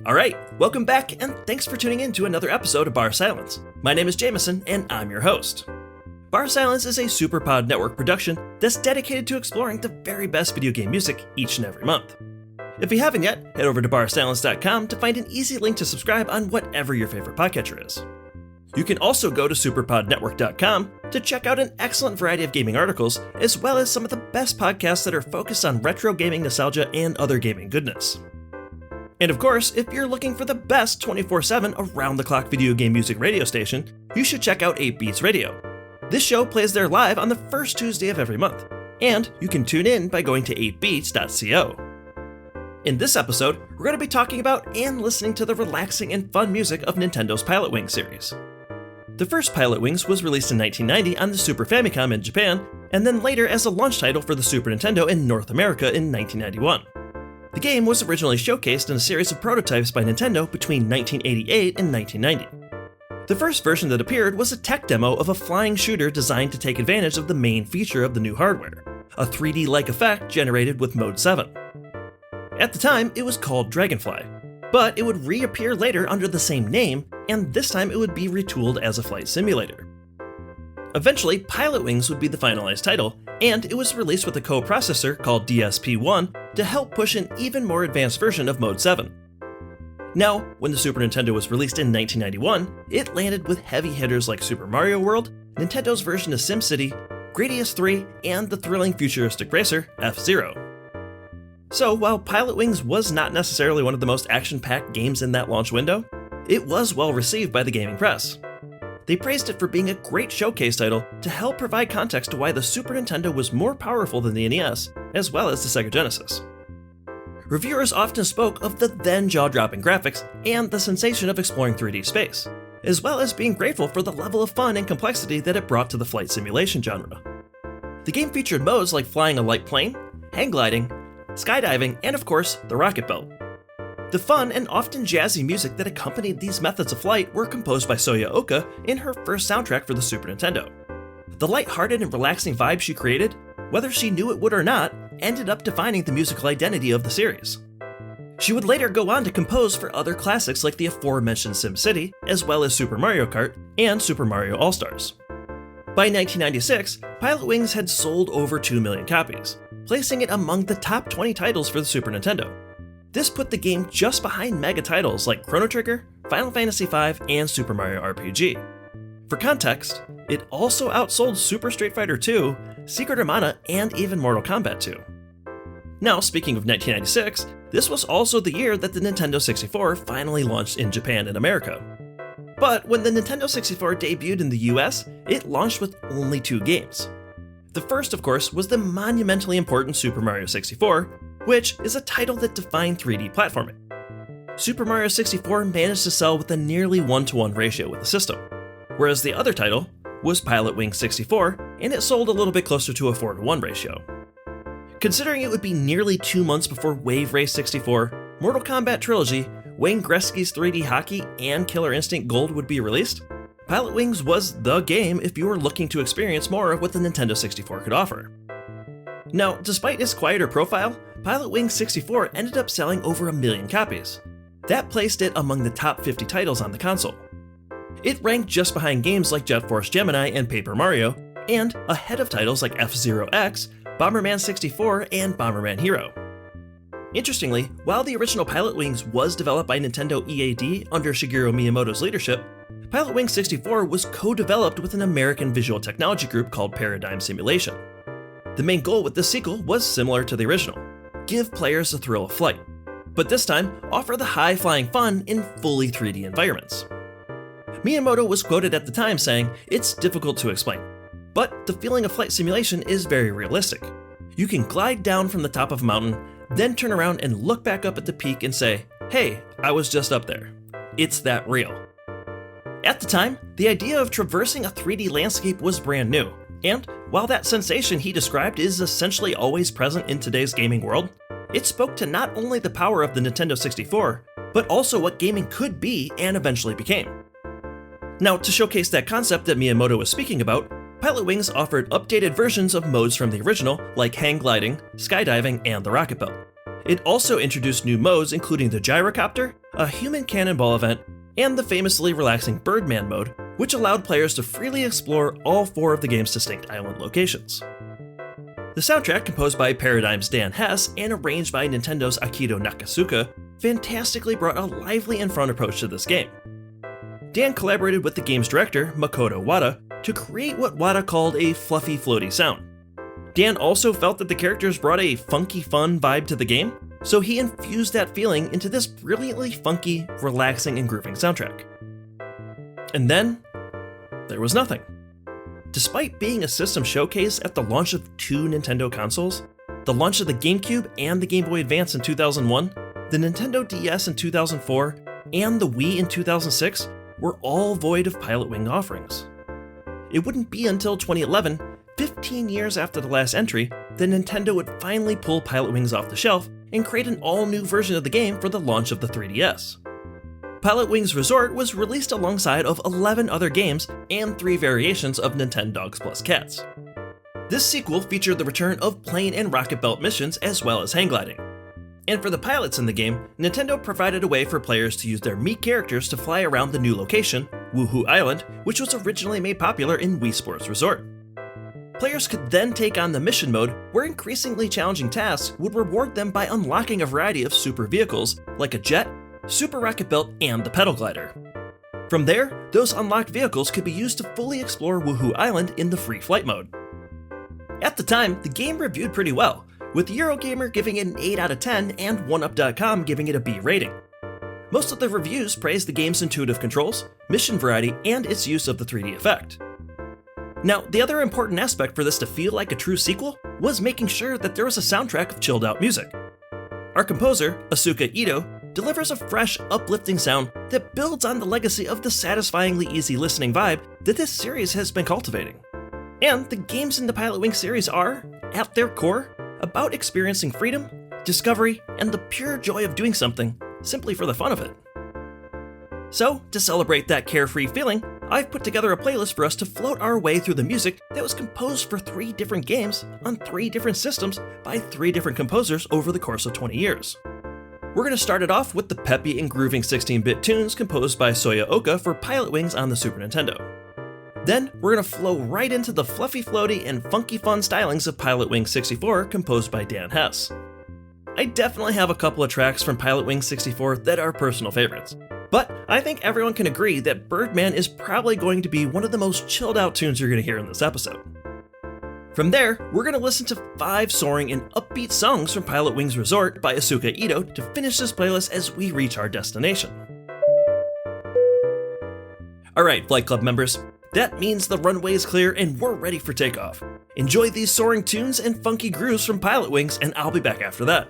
Alright, welcome back and thanks for tuning in to another episode of barSILENCE. My name is Jameson and I'm your host. barSILENCE is a Superpod Network production that's dedicated to exploring the very best video game music each and every month. If you haven't yet, head over to barsilence.com to find an easy link to subscribe on whatever your favorite podcatcher is. You can also go to superpodnetwork.com to check out an excellent variety of gaming articles, as well as some of the best podcasts that are focused on retro gaming nostalgia and other gaming goodness. And of course, if you're looking for the best 24/7 around-the-clock video game music radio station, you should check out 8 Beats Radio. This show plays there live on the first Tuesday of every month, and you can tune in by going to 8beats.co. In this episode, we're going to be talking about and listening to the relaxing and fun music of Nintendo's Pilotwings series. The first Pilotwings was released in 1990 on the Super Famicom in Japan, and then later as a launch title for the Super Nintendo in North America in 1991. The game was originally showcased in a series of prototypes by Nintendo between 1988 and 1990. The first version that appeared was a tech demo of a flying shooter designed to take advantage of the main feature of the new hardware, a 3D-like effect generated with Mode 7. At the time, it was called Dragonfly, but it would reappear later under the same name, and this time it would be retooled as a flight simulator. Eventually, Pilotwings would be the finalized title, and it was released with a co-processor called DSP-1 to help push an even more advanced version of Mode 7. Now, when the Super Nintendo was released in 1991, it landed with heavy hitters like Super Mario World, Nintendo's version of SimCity, Gradius 3, and the thrilling futuristic racer F-Zero. So, while Pilotwings was not necessarily one of the most action-packed games in that launch window, it was well received by the gaming press. They praised it for being a great showcase title to help provide context to why the Super Nintendo was more powerful than the NES, as well as the Sega Genesis. Reviewers often spoke of the then jaw-dropping graphics and the sensation of exploring 3D space, as well as being grateful for the level of fun and complexity that it brought to the flight simulation genre. The game featured modes like flying a light plane, hang gliding, skydiving, and of course, the Rocketbelt. The fun and often jazzy music that accompanied these methods of flight were composed by Soyo in her first soundtrack for the Super Nintendo. The light-hearted and relaxing vibe she created, whether she knew it would or not, ended up defining the musical identity of the series. She would later go on to compose for other classics like the aforementioned SimCity, as well as Super Mario Kart and Super Mario All-Stars. By 1996, Pilotwings had sold over 2 million copies, placing it among the top 20 titles for the Super Nintendo. This put the game just behind mega titles like Chrono Trigger, Final Fantasy V, and Super Mario RPG. For context, it also outsold Super Street Fighter II, Secret of Mana, and even Mortal Kombat 2. Now, speaking of 1996, this was also the year that the Nintendo 64 finally launched in Japan and America. But when the Nintendo 64 debuted in the US, it launched with only 2 games. The first, of course, was the monumentally important Super Mario 64, which is a title that defined 3D platforming. Super Mario 64 managed to sell with a nearly 1-to-1 ratio with the system, whereas the other title was Pilotwings 64, and it sold a little bit closer to a 4-to-1 ratio. Considering it would be nearly 2 months before Wave Race 64, Mortal Kombat Trilogy, Wayne Gretzky's 3D Hockey, and Killer Instinct Gold would be released, Pilotwings was the game if you were looking to experience more of what the Nintendo 64 could offer. Now, despite its quieter profile, Pilotwings 64 ended up selling over 1 million copies. That placed it among the top 50 titles on the console. It ranked just behind games like Jet Force Gemini and Paper Mario, and ahead of titles like F-Zero X, Bomberman 64, and Bomberman Hero. Interestingly, while the original Pilotwings was developed by Nintendo EAD under Shigeru Miyamoto's leadership, Pilotwings 64 was co-developed with an American visual technology group called Paradigm Simulation. The main goal with this sequel was similar to the original: give players the thrill of flight, but this time offer the high-flying fun in fully 3D environments. Miyamoto was quoted at the time saying, "It's difficult to explain, but the feeling of flight simulation is very realistic. You can glide down from the top of a mountain, then turn around and look back up at the peak and say, 'Hey, I was just up there.' It's that real." At the time, the idea of traversing a 3D landscape was brand new, and while that sensation he described is essentially always present in today's gaming world, it spoke to not only the power of the Nintendo 64, but also what gaming could be and eventually became. Now, to showcase that concept that Miyamoto was speaking about, Pilotwings offered updated versions of modes from the original, like hang gliding, skydiving, and the Rocketbelt. It also introduced new modes including the Gyrocopter a human cannonball event, and the famously relaxing Birdman mode, which allowed players to freely explore all 4 of the game's distinct island locations. The soundtrack, composed by Paradigm's Dan Hess and arranged by Nintendo's Akito Nakasuka, fantastically brought a lively and fun approach to this game. Dan collaborated with the game's director, Makoto Wada, to create what Wada called a fluffy, floaty sound. Dan also felt that the characters brought a funky, fun vibe to the game, so he infused that feeling into this brilliantly funky, relaxing, and grooving soundtrack. And then, there was nothing. Despite being a system showcase at the launch of 2 Nintendo consoles, the launch of the GameCube and the Game Boy Advance in 2001, the Nintendo DS in 2004, and the Wii in 2006 were all void of Pilotwing offerings. It wouldn't be until 2011, 15 years after the last entry, that Nintendo would finally pull Pilotwings off the shelf and create an all-new version of the game for the launch of the 3DS. Pilotwings Resort was released alongside of 11 other games and 3 variations of Nintendogs plus Cats. This sequel featured the return of plane and Rocketbelt missions as well as hang gliding. And for the pilots in the game, Nintendo provided a way for players to use their Mii characters to fly around the new location, Woohoo Island, which was originally made popular in Wii Sports Resort. Players could then take on the mission mode, where increasingly challenging tasks would reward them by unlocking a variety of super vehicles, like a jet, Super Rocketbelt, and the pedal glider. From there, those unlocked vehicles could be used to fully explore Woohoo Island in the free flight mode. At the time, the game reviewed pretty well, with Eurogamer giving it an 8 out of 10 and 1UP.com giving it a B rating. Most of the reviews praised the game's intuitive controls, mission variety, and its use of the 3D effect. Now, the other important aspect for this to feel like a true sequel was making sure that there was a soundtrack of chilled out music. Our composer, Asuka Ito, delivers a fresh, uplifting sound that builds on the legacy of the satisfyingly easy listening vibe that this series has been cultivating. And the games in the Pilotwings series are, at their core, about experiencing freedom, discovery, and the pure joy of doing something simply for the fun of it. So, to celebrate that carefree feeling, I've put together a playlist for us to float our way through the music that was composed for 3 different games on 3 different systems by 3 different composers over the course of 20 years. We're going to start it off with the peppy and grooving 16-bit tunes composed by Soyo for Pilotwings on the Super Nintendo. Then, we're going to flow right into the fluffy, floaty, and funky fun stylings of Pilotwings 64 composed by Dan Hess. I definitely have a couple of tracks from Pilotwings 64 that are personal favorites, but I think everyone can agree that Birdman is probably going to be one of the most chilled out tunes you're going to hear in this episode. From there, we're going to listen to 5 soaring and upbeat songs from Pilotwings Resort by Asuka Ito to finish this playlist as we reach our destination. Alright, Flight Club members, that means the runway is clear and we're ready for takeoff. Enjoy these soaring tunes and funky grooves from Pilotwings, and I'll be back after that.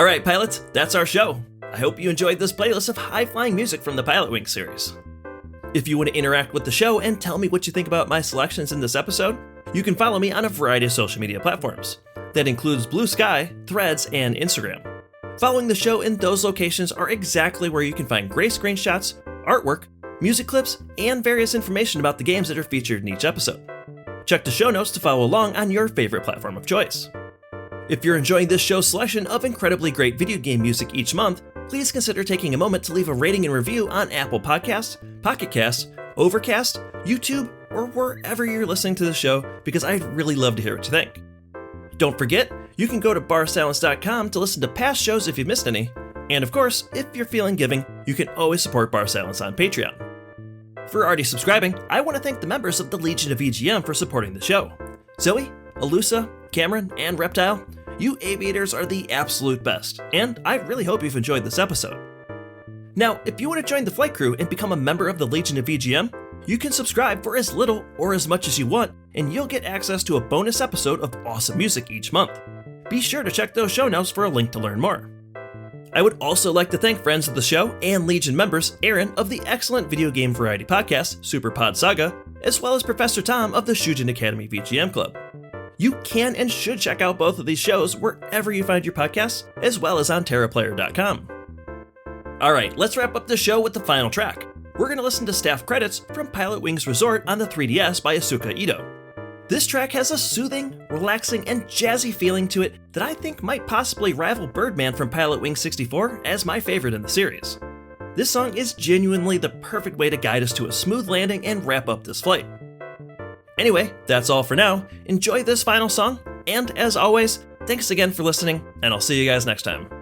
Alright, pilots, that's our show. I hope you enjoyed this playlist of high-flying music from the Pilotwings series. If you want to interact with the show and tell me what you think about my selections in this episode, you can follow me on a variety of social media platforms. That includes Blue Sky, Threads, and Instagram. Following the show in those locations are exactly where you can find great screenshots, artwork, music clips, and various information about the games that are featured in each episode. Check the show notes to follow along on your favorite platform of choice. If you're enjoying this show's selection of incredibly great video game music each month, please consider taking a moment to leave a rating and review on Apple Podcasts, Pocket Casts, Overcast, YouTube, or wherever you're listening to the show, because I'd really love to hear what you think. Don't forget, you can go to barSILENCE.com to listen to past shows if you've missed any, and of course, if you're feeling giving, you can always support barSILENCE on Patreon. For already subscribing, I want to thank the members of the Legion of EGM for supporting the show. Zoe, Alusa, Cameron, and Reptile, you aviators are the absolute best, and I really hope you've enjoyed this episode. Now, if you want to join the flight crew and become a member of the Legion of EGM, you can subscribe for as little or as much as you want, and you'll get access to a bonus episode of awesome music each month. Be sure to check those show notes for a link to learn more. I would also like to thank friends of the show and Legion members Aaron of the excellent video game variety podcast, Super Pod Saga, as well as Professor Tom of the Shujin Academy VGM Club. You can and should check out both of these shows wherever you find your podcasts, as well as on TerraPlayer.com. Alright, let's wrap up the show with the final track. We're going to listen to staff credits from Pilotwings Resort on the 3DS by Asuka Ito. This track has a soothing, relaxing, and jazzy feeling to it that I think might possibly rival Birdman from Pilotwings 64 as my favorite in the series. This song is genuinely the perfect way to guide us to a smooth landing and wrap up this flight. Anyway, that's all for now. Enjoy this final song, and as always, thanks again for listening, and I'll see you guys next time.